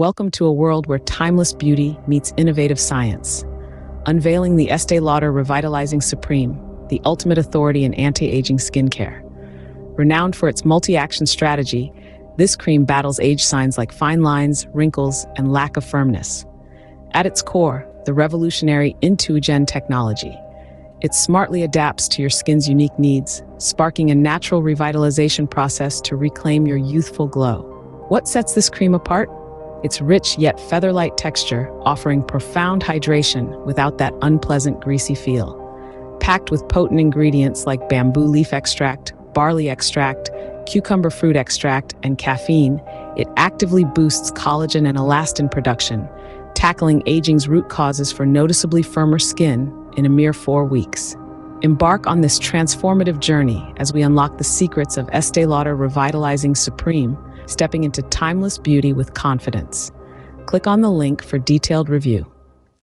Welcome to a world where timeless beauty meets innovative science. Unveiling the Estée Lauder Revitalizing Supreme, the ultimate authority in anti-aging skincare. Renowned for its multi-action strategy, this cream battles age signs like fine lines, wrinkles, and lack of firmness. At its core, the revolutionary IntuiGen Technology. It smartly adapts to your skin's unique needs, sparking a natural revitalization process to reclaim your youthful glow. What sets this cream apart? Its rich yet feather-light texture, offering profound hydration without that unpleasant greasy feel. Packed with potent ingredients like bamboo leaf extract, barley extract, cucumber fruit extract, and caffeine, it actively boosts collagen and elastin production, tackling aging's root causes for noticeably firmer skin in a mere 4 weeks. Embark on this transformative journey as we unlock the secrets of Estée Lauder Revitalizing Supreme, stepping into timeless beauty with confidence. Click on the link for detailed review.